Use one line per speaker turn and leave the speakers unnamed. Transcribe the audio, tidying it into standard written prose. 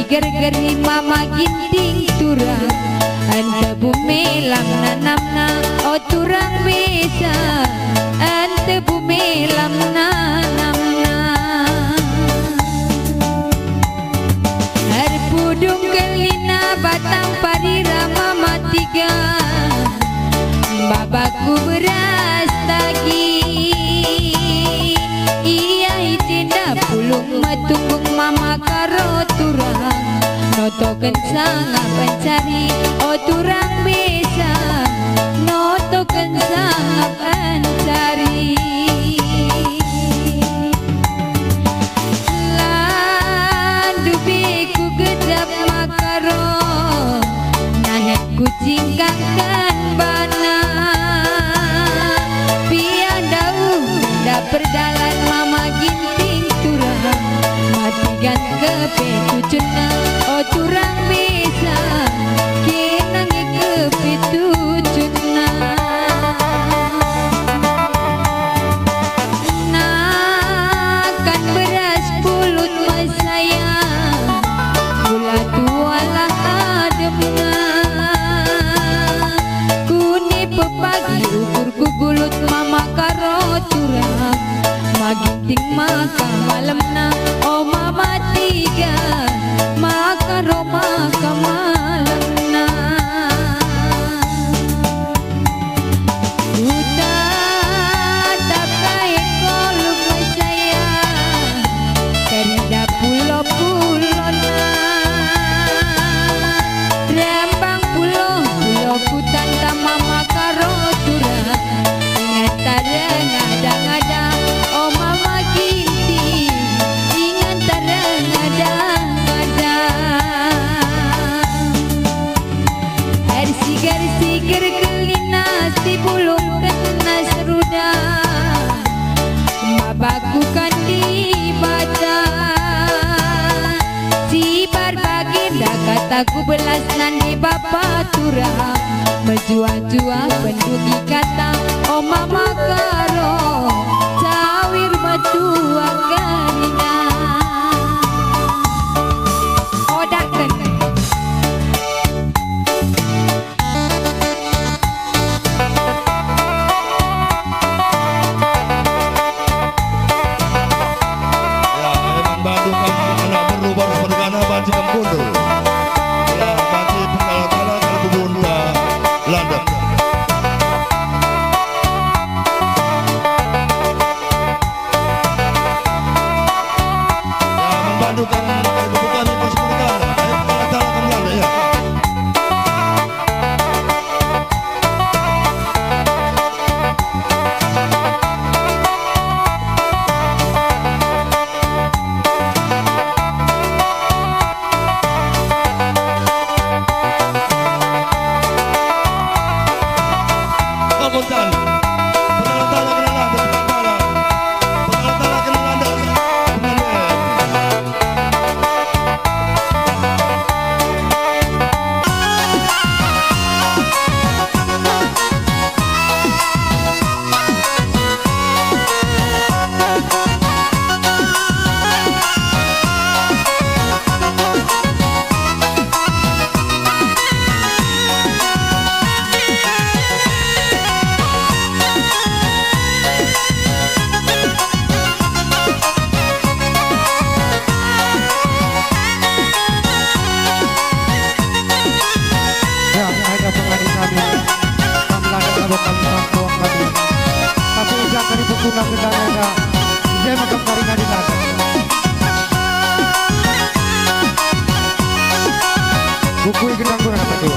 gergeri mama ginting turang ante bumelam nanamna o turang bisa ante bumelam nanamna harpudung kelina batang parira mama tiga babaku beras tagi iya itinda pulung matunggung mama karo turang notoken sangat pencari oh turang bisa notoken sangat pencari landu biku gedap makaro nahet kucing kangkan bana piandau da perdalan mama ginting turang matigan kepe tucuna oh turang bisa kinangi kepe tucuna nakan beras pulut masaya gula tualah ademna kuni pepagi ukur kugulut mama karo turang maginting maka malamna oh mama tiga maka maka malamna uta takai koluk saya kerida pulo-pulona rembang pulo kutan mama karo turang ingat tareng ada-ada oh mama ginting ingat tareng ada-ada air sigar-sigar kelina si bulung kena seruda babaku kan dibaca si barbaginda kataku belas nandi bapak turang menjual-jual pendugi kata oh mama karo cawir matua karina oh daken
ya emang Bandung kampung anak berubah pergana banci kampundu ya banci pengala-kala kalbubunda London membandukan bukan pas pergana pengala-kala ke Belanda ya Kontan pengala-kala ke Belanda pengala-kala ke Belanda Bukui gedang kurang apa tuh?